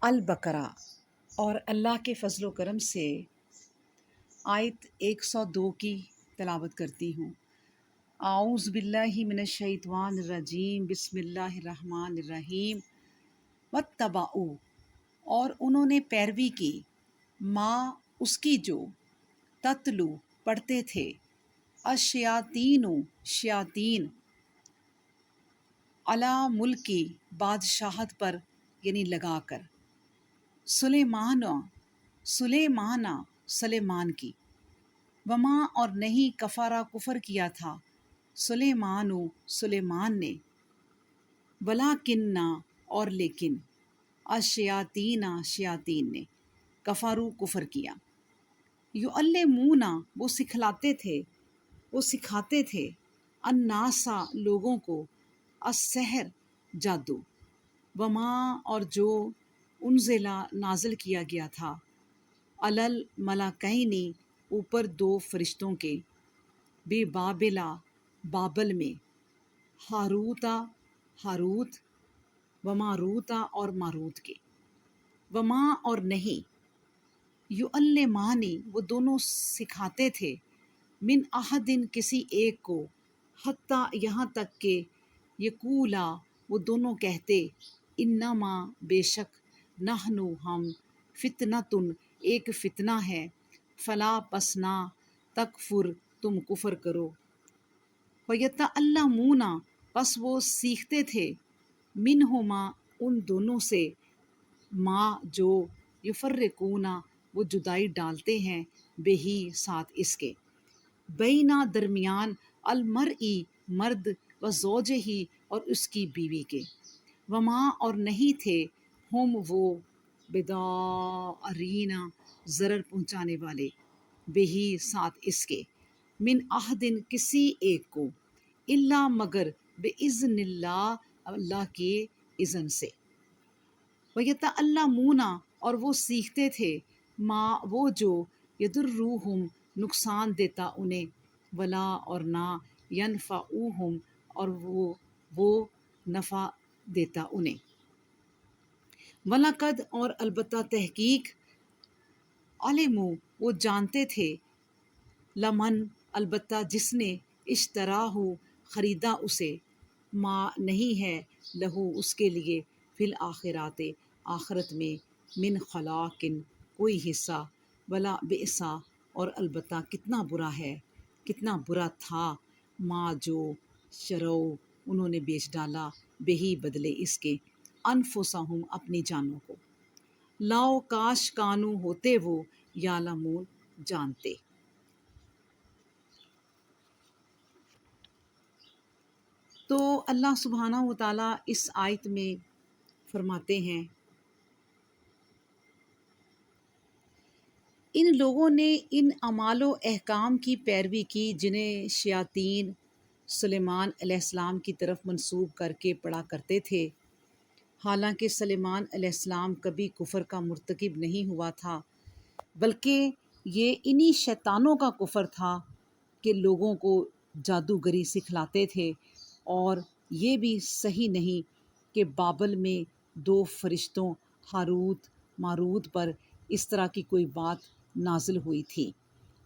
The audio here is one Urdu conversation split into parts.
البقرہ، اور اللہ کے فضل و کرم سے آیت 102 کی تلاوت کرتی ہوں۔ اعوذ باللہ من الشیطان الرجیم، بسم اللہ الرحمن الرحیم۔ واتبعوا، اور انہوں نے پیروی کی، ما اس کی جو، تتلو پڑھتے تھے، الشیاطین شیاطین، علی ملکی بادشاہت پر یعنی لگا کر، سلیمان کی، وما اور نہیں کفارہ کفر کیا تھا سلیمان نے، ولیکنہ اور لیکن، الشیاطین شیاطین نے، کفارو کفر کیا، یعلمون وہ سکھاتے تھے، الناسا لوگوں کو، السحر جادو، وما اور جو انزلہ نازل کیا گیا تھا، علل ملکینی اوپر دو فرشتوں کے، بے بابلا بابل میں، ہاروت و ماروتا اور ماروت کے، وما اور نہیں، یعلمانی وہ دونوں سکھاتے تھے، من احدن کسی ایک کو، حتیٰ یہاں تک کہ یقولا وہ دونوں کہتے، انما بے شک، نحنو ہم، فتنتن ایک فتنہ ہے، فلا پس نہ، تکفر تم کفر کرو، ویتعلمون پس وہ سیکھتے تھے، منہما ان دونوں سے، ما جو، یفرقون وہ جدائی ڈالتے ہیں، بہی ساتھ اس کے، بینا درمیان، المرئی مرد، و زوجہی اور اس کی بیوی کے، وما اور نہیں تھے، ہم وہ، بضارین ضرر پہنچانے والے، بہی ساتھ اس کے، من احدن کسی ایک کو، الا مگر، باذن اللہ اللہ کے اذن سے، ویتعلمون اور وہ سیکھتے تھے، ما وہ جو، یضرہم نقصان دیتا انہیں، ولا اور نہ، ینفعوہم اور وہ نفع دیتا انہیں، وَلَقَدْ اور البتہ تحقیق، علموا وہ جانتے تھے، لمن البتہ جس نے، اشتراہ خریدا اسے، ما نہیں ہے، لہو اس کے لیے، فی الآخرات آخرت میں، من خلاق کوئی حصہ، ولا بئسا اور البتہ کتنا برا ہے، کتنا برا تھا، ما جو، شرو انہوں نے بیچ ڈالا، بہی بدلے اس کے، انفسہم اپنی جانوں کو، لاؤ کاش کانو ہوتے وہ، یعلمون جانتے۔ تو اللہ سبحانہ و تعالیٰ اس آیت میں فرماتے ہیں، ان لوگوں نے ان اعمال و احکام کی پیروی کی جنہیں شیاطین سلیمان علیہ السلام کی طرف منسوب کر کے پڑھا کرتے تھے، حالانکہ سلیمان علیہ السلام کبھی کفر کا مرتکب نہیں ہوا تھا، بلکہ یہ انہی شیطانوں کا کفر تھا کہ لوگوں کو جادوگری سکھلاتے تھے، اور یہ بھی صحیح نہیں کہ بابل میں دو فرشتوں ہاروت ماروت پر اس طرح کی کوئی بات نازل ہوئی تھی۔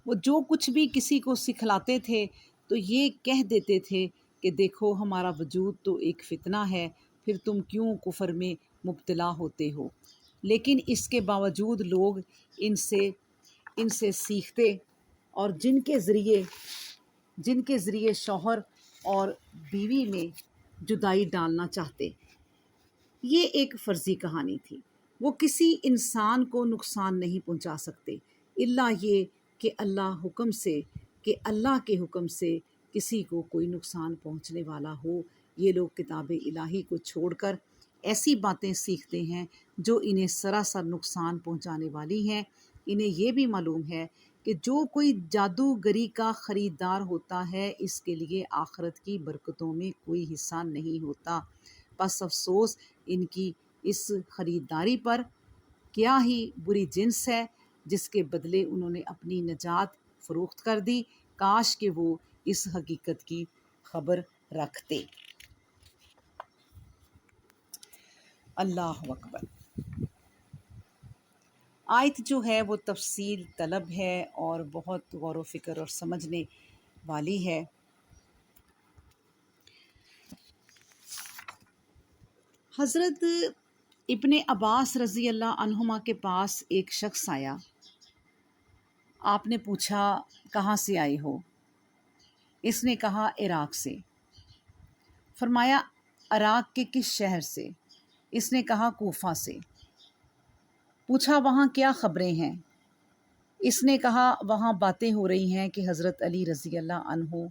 وہ جو کچھ بھی کسی کو سکھلاتے تھے تو یہ کہہ دیتے تھے کہ دیکھو ہمارا وجود تو ایک فتنہ ہے، پھر تم کیوں کفر میں مبتلا ہوتے ہو، لیکن اس کے باوجود لوگ ان سے سیکھتے، اور جن کے ذریعے شوہر اور بیوی میں جدائی ڈالنا چاہتے۔ یہ ایک فرضی کہانی تھی، وہ کسی انسان کو نقصان نہیں پہنچا سکتے، الا یہ کہ اللہ کے حکم سے کسی کو کوئی نقصان پہنچنے والا ہو۔ یہ لوگ کتاب الہی کو چھوڑ کر ایسی باتیں سیکھتے ہیں جو انہیں سراسر نقصان پہنچانے والی ہیں۔ انہیں یہ بھی معلوم ہے کہ جو کوئی جادوگری کا خریدار ہوتا ہے اس کے لیے آخرت کی برکتوں میں کوئی حصہ نہیں ہوتا، پس افسوس ان کی اس خریداری پر، کیا ہی بری جنس ہے جس کے بدلے انہوں نے اپنی نجات فروخت کر دی، کاش کہ وہ اس حقیقت کی خبر رکھتے۔ اللہ اکبر۔ آیت جو ہے وہ تفصیل طلب ہے اور بہت غور و فکر اور سمجھنے والی ہے۔ حضرت ابن عباس رضی اللہ عنہما کے پاس ایک شخص آیا۔ آپ نے پوچھا کہاں سے آئے ہو؟ اس نے کہا عراق سے۔ فرمایا عراق کے کس شہر سے؟ اس نے کہا کوفہ سے۔ پوچھا وہاں کیا خبریں ہیں؟ اس نے کہا وہاں باتیں ہو رہی ہیں کہ حضرت علی رضی اللہ عنہ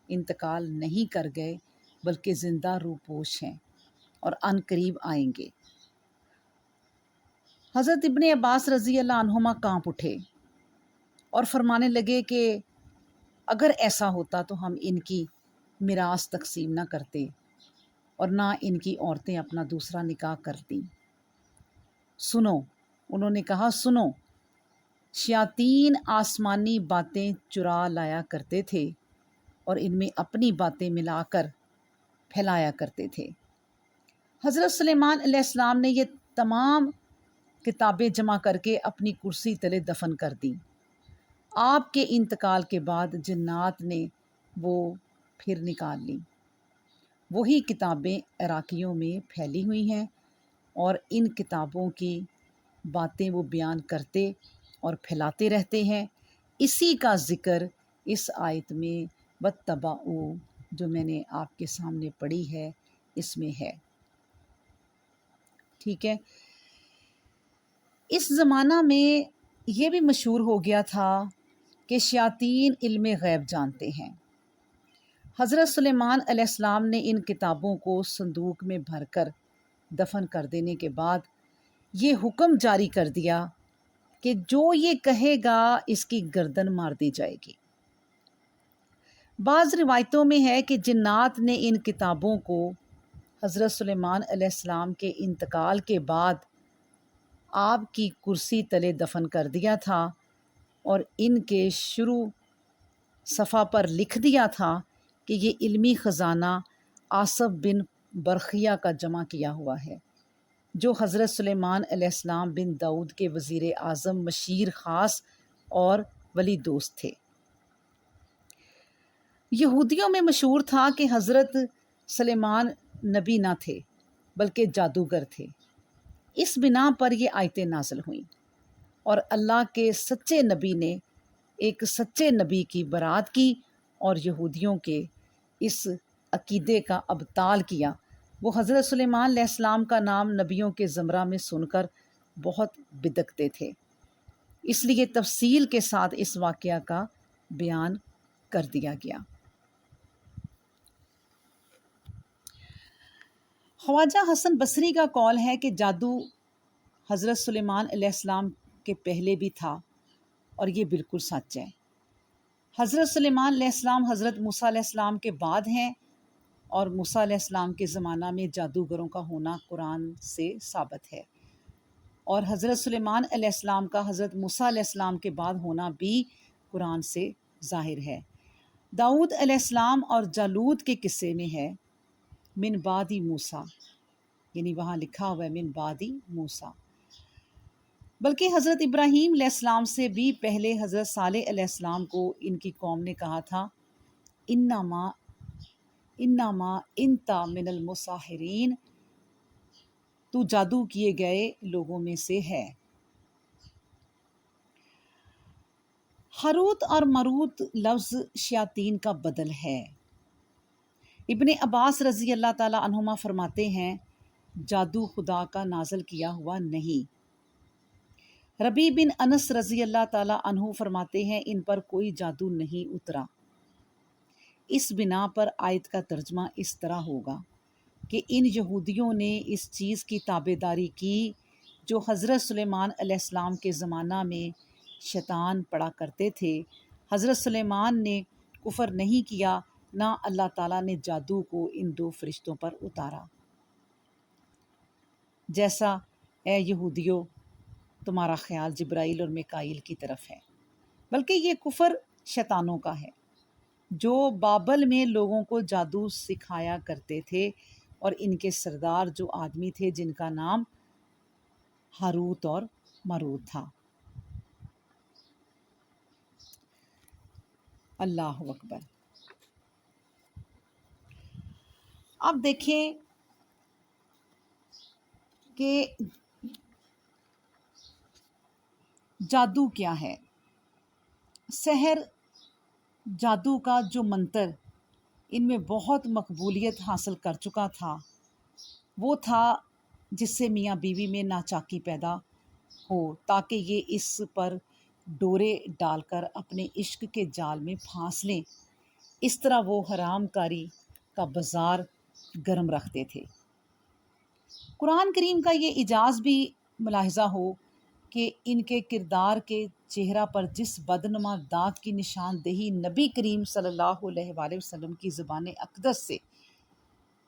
انتقال نہیں کر گئے بلکہ زندہ روح پوش ہیں اور عن قریب آئیں گے۔ حضرت ابن عباس رضی اللہ عنہما کانپ اٹھے اور فرمانے لگے کہ اگر ایسا ہوتا تو ہم ان کی میراث تقسیم نہ کرتے اور نہ ان کی عورتیں اپنا دوسرا نکاح کرتیں۔ سنو، انہوں نے کہا سنو، شیاطین آسمانی باتیں چرا لایا کرتے تھے اور ان میں اپنی باتیں ملا کر پھیلایا کرتے تھے۔ حضرت سلیمان علیہ السلام نے یہ تمام کتابیں جمع کر کے اپنی کرسی تلے دفن کر دیں۔ آپ کے انتقال کے بعد جنات نے وہ پھر نکال لیں۔ وہی کتابیں عراقیوں میں پھیلی ہوئی ہیں اور ان کتابوں کی باتیں وہ بیان کرتے اور پھیلاتے رہتے ہیں۔ اسی کا ذکر اس آیت میں واتبعوا جو میں نے آپ کے سامنے پڑھی ہے اس میں ہے۔ ٹھیک ہے، اس زمانہ میں یہ بھی مشہور ہو گیا تھا کہ شیاطین علم غیب جانتے ہیں۔ حضرت سلیمان علیہ السلام نے ان کتابوں کو صندوق میں بھر کر دفن کر دینے کے بعد یہ حکم جاری کر دیا کہ جو یہ کہے گا اس کی گردن مار دی جائے گی۔ بعض روایتوں میں ہے کہ جنات نے ان کتابوں کو حضرت سلیمان علیہ السلام کے انتقال کے بعد آپ کی کرسی تلے دفن کر دیا تھا اور ان کے شروع صفحہ پر لکھ دیا تھا کہ یہ علمی خزانہ آصف بن برخیہ کا جمع کیا ہوا ہے، جو حضرت سلیمان علیہ السلام بن داؤد کے وزیر اعظم مشیر خاص اور ولی دوست تھے۔ یہودیوں میں مشہور تھا کہ حضرت سلیمان نبی نہ تھے بلکہ جادوگر تھے۔ اس بنا پر یہ آیتیں نازل ہوئیں اور اللہ کے سچے نبی نے ایک سچے نبی کی برات کی اور یہودیوں کے اس عقیدے کا ابطال کیا۔ وہ حضرت سلیمان علیہ السلام کا نام نبیوں کے زمرہ میں سن کر بہت بدکتے تھے، اس لیے تفصیل کے ساتھ اس واقعہ کا بیان کر دیا گیا۔ خواجہ حسن بصری کا قول ہے کہ جادو حضرت سلیمان علیہ السلام کے پہلے بھی تھا اور یہ بالکل سچ ہے۔ حضرت سلیمان علیہ السلام حضرت موسیٰ علیہ السلام کے بعد ہیں اور موسیٰ علیہ السلام کے زمانہ میں جادوگروں کا ہونا قرآن سے ثابت ہے، اور حضرت سلیمان علیہ السلام کا حضرت موسیٰ علیہ السلام کے بعد ہونا بھی قرآن سے ظاہر ہے۔ داؤد علیہ السلام اور جالوت کے قصے میں ہے من بعد موسیٰ، یعنی وہاں لکھا ہوا ہے من بعد موسیٰ۔ بلکہ حضرت ابراہیم علیہ السلام سے بھی پہلے حضرت صالح علیہ السلام کو ان کی قوم نے کہا تھا انما انت من المسحرین، تو جادو کیے گئے لوگوں میں سے ہے۔ ہاروت اور ماروت لفظ شیاطین کا بدل ہے۔ ابن عباس رضی اللہ تعالی عنہما فرماتے ہیں جادو خدا کا نازل کیا ہوا نہیں۔ ربیع بن انس رضی اللہ تعالی عنہ فرماتے ہیں ان پر کوئی جادو نہیں اترا۔ اس بنا پر آیت کا ترجمہ اس طرح ہوگا کہ ان یہودیوں نے اس چیز کی تابع داری کی جو حضرت سلیمان علیہ السلام کے زمانہ میں شیطان پڑھا کرتے تھے۔ حضرت سلیمان نے کفر نہیں کیا، نہ اللہ تعالیٰ نے جادو کو ان دو فرشتوں پر اتارا۔ جیسا اے یہودیو تمہارا خیال جبرائیل اور میکائیل کی طرف ہے، بلکہ یہ کفر شیطانوں کا ہے جو بابل میں لوگوں کو جادو سکھایا کرتے تھے، اور ان کے سردار جو آدمی تھے جن کا نام ہاروت اور ماروت تھا۔ اللہ اکبر۔ اب دیکھیں کہ جادو کیا ہے۔ سحر، جادو کا جو منتر ان میں بہت مقبولیت حاصل کر چکا تھا، وہ تھا جس سے میاں بیوی میں ناچاکی پیدا ہو تاکہ یہ اس پر ڈورے ڈال کر اپنے عشق کے جال میں پھانس لیں۔ اس طرح وہ حرام کاری کا بازار گرم رکھتے تھے۔ قرآن کریم کا یہ اعجاز بھی ملاحظہ ہو کہ ان کے کردار کے چہرہ پر جس بدنما داغ کی نشاندہی نبی کریم صلی اللہ علیہ وآلہ وسلم کی زبان اقدس سے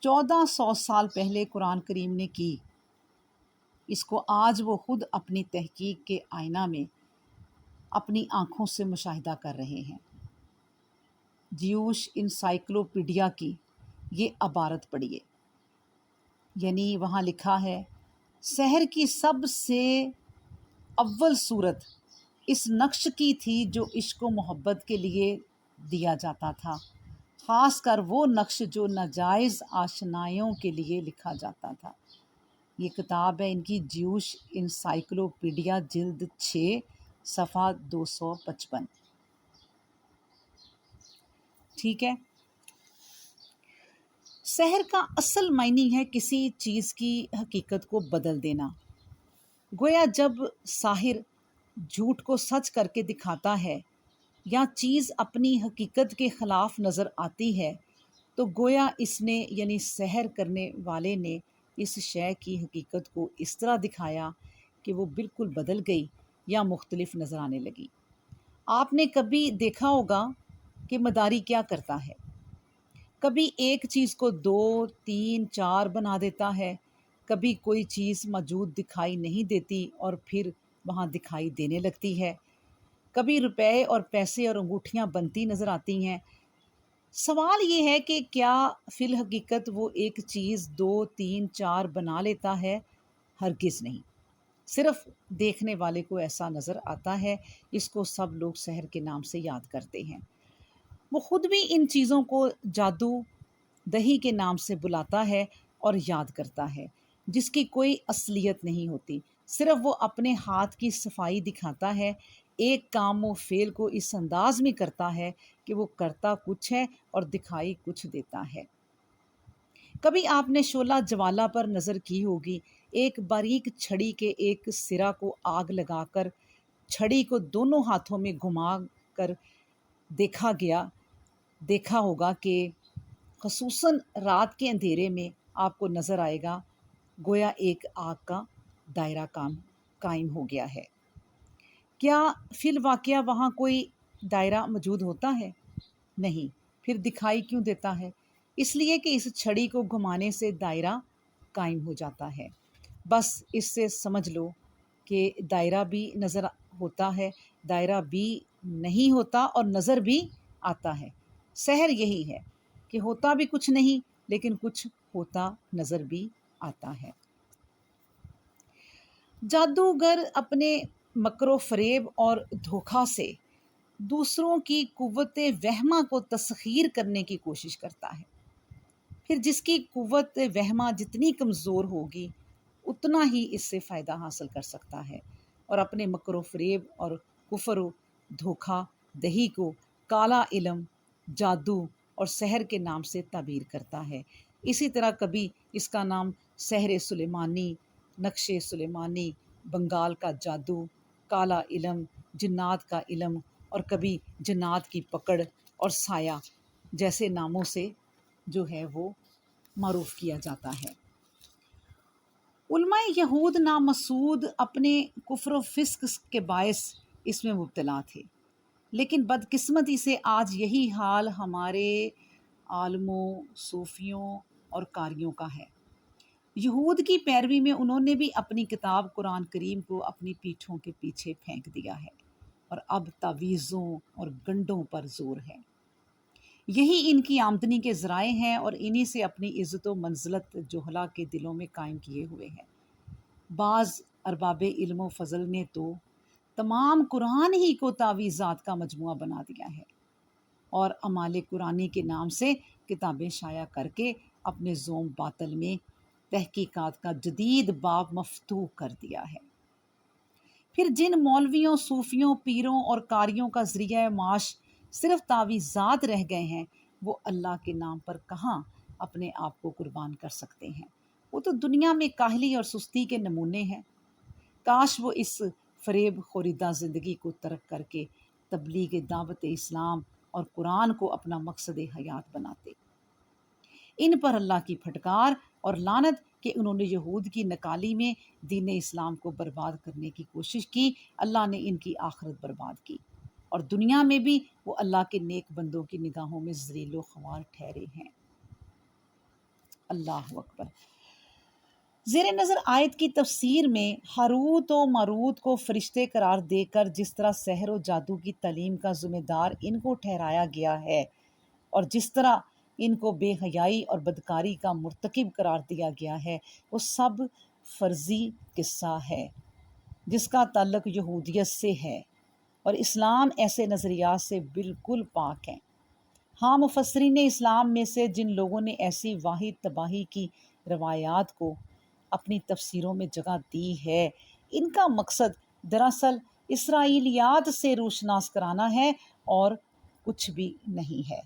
1400 سال پہلے قرآن کریم نے کی، اس کو آج وہ خود اپنی تحقیق کے آئینہ میں اپنی آنکھوں سے مشاہدہ کر رہے ہیں۔ جیوش انسائکلوپیڈیا کی یہ عبارت پڑھیے، یعنی وہاں لکھا ہے، سحر کی سب سے اول صورت اس نقش کی تھی جو عشق و محبت کے لیے دیا جاتا تھا، خاص کر وہ نقش جو ناجائز آشنائیوں کے لیے لکھا جاتا تھا۔ یہ کتاب ہے ان کی جیوش انسائکلوپیڈیا جلد 6 صفحہ 255۔ ٹھیک ہے۔ سحر کا اصل معنی ہے کسی چیز کی حقیقت کو بدل دینا۔ گویا جب ساحر جھوٹ کو سچ کر کے دکھاتا ہے یا چیز اپنی حقیقت کے خلاف نظر آتی ہے تو گویا اس نے یعنی سحر کرنے والے نے اس شے کی حقیقت کو اس طرح دکھایا کہ وہ بالکل بدل گئی یا مختلف نظر آنے لگی۔ آپ نے کبھی دیکھا ہوگا کہ مداری کیا کرتا ہے، کبھی ایک چیز کو 2، 3، 4 بنا دیتا ہے، کبھی کوئی چیز موجود دکھائی نہیں دیتی اور پھر وہاں دکھائی دینے لگتی ہے، کبھی روپے اور پیسے اور انگوٹھیاں بنتی نظر آتی ہیں۔ سوال یہ ہے کہ کیا فی الحقیقت وہ ایک چیز 2، 3، 4 بنا لیتا ہے؟ ہرگز نہیں، صرف دیکھنے والے کو ایسا نظر آتا ہے۔ اس کو سب لوگ سحر کے نام سے یاد کرتے ہیں۔ وہ خود بھی ان چیزوں کو جادو دہی کے نام سے بلاتا ہے اور یاد کرتا ہے، جس کی کوئی اصلیت نہیں ہوتی، صرف وہ اپنے ہاتھ کی صفائی دکھاتا ہے۔ ایک کام و فعل کو اس انداز میں کرتا ہے کہ وہ کرتا کچھ ہے اور دکھائی کچھ دیتا ہے۔ کبھی آپ نے شعلہ جوالا پر نظر کی ہوگی، ایک باریک چھڑی کے ایک سرا کو آگ لگا کر چھڑی کو دونوں ہاتھوں میں گھما کر دیکھا ہوگا کہ خصوصاً رات کے اندھیرے میں آپ کو نظر آئے گا گویا ایک آگ کا دائرہ قائم ہو گیا ہے۔ کیا فی الواقعہ وہاں کوئی دائرہ موجود ہوتا ہے؟ نہیں، پھر دکھائی کیوں دیتا ہے؟ اس لیے کہ اس چھڑی کو گھمانے سے دائرہ قائم ہو جاتا ہے۔ بس اس سے سمجھ لو کہ دائرہ بھی نظر ہوتا ہے، دائرہ بھی نہیں ہوتا اور نظر بھی آتا ہے۔ سحر یہی ہے کہ ہوتا بھی کچھ نہیں لیکن کچھ ہوتا نظر بھی آتا ہے۔ جادوگر اپنے مکر و فریب اور دھوکہ سے دوسروں کی قوت وہمہ کو تسخیر کرنے کی کوشش کرتا ہے۔ پھر جس کی قوت وہمہ جتنی کمزور ہوگی اتنا ہی اس سے فائدہ حاصل کر سکتا ہے اور اپنے مکر و فریب اور کفر و دھوکہ دہی کو کالا علم، جادو اور سحر کے نام سے تعبیر کرتا ہے۔ اسی طرح کبھی اس کا نام سحر سلیمانی، نقش سلیمانی، بنگال کا جادو، کالا علم، جنات کا علم اور کبھی جنات کی پکڑ اور سایہ جیسے ناموں سے جو ہے وہ معروف کیا جاتا ہے۔ علماء یہود نامسعود اپنے کفر و فسق کے باعث اس میں مبتلا تھے، لیکن بدقسمتی سے آج یہی حال ہمارے عالموں، صوفیوں اور قاریوں کا ہے۔ یہود کی پیروی میں انہوں نے بھی اپنی کتاب قرآن کریم کو اپنی پیٹھوں کے پیچھے پھینک دیا ہے اور اب تعویذوں اور گنڈوں پر زور ہے۔ یہی ان کی آمدنی کے ذرائع ہیں اور انہی سے اپنی عزت و منزلت جہلا کے دلوں میں قائم کیے ہوئے ہیں۔ بعض ارباب علم و فضل نے تو تمام قرآن ہی کو تعویذات کا مجموعہ بنا دیا ہے۔ اور اعمال قرآنی کے نام سے کتابیں شائع کر کے اپنے زوم باطل میں تحقیقات کا جدید باب مفتوح کر دیا ہے۔ پھر جن مولویوں، صوفیوں، پیروں اور قاریوں کا ذریعہ معاش صرف تعویذات رہ گئے ہیں، وہ اللہ کے نام پر کہاں اپنے آپ کو قربان کر سکتے ہیں؟ وہ تو دنیا میں کاہلی اور سستی کے نمونے ہیں۔ کاش وہ اس فریب خوریدہ زندگی کو ترک کر کے تبلیغ دعوت اسلام اور قرآن کو اپنا مقصد حیات بناتے۔ ان پر اللہ کی پھٹکار اور لعنت کہ انہوں نے یہود کی نکالی میں دین اسلام کو برباد کرنے کی کوشش کی۔ اللہ نے ان کی آخرت برباد کی، اور دنیا میں بھی وہ اللہ کے نیک بندوں کی نگاہوں میں ذلیل و خوار ٹھہرے ہیں۔ اللہ اکبر۔ زیر نظر آیت کی تفسیر میں ہاروت و ماروت کو فرشتے قرار دے کر جس طرح سحر و جادو کی تعلیم کا ذمہ دار ان کو ٹھہرایا گیا ہے، اور جس طرح ان کو بے حیائی اور بدکاری کا مرتکب قرار دیا گیا ہے، وہ سب فرضی قصہ ہے جس کا تعلق یہودیت سے ہے، اور اسلام ایسے نظریات سے بالکل پاک ہے۔ ہاں، مفسرین اسلام میں سے جن لوگوں نے ایسی واحد تباہی کی روایات کو اپنی تفسیروں میں جگہ دی ہے، ان کا مقصد دراصل اسرائیلیات سے روشناس کرانا ہے اور کچھ بھی نہیں ہے۔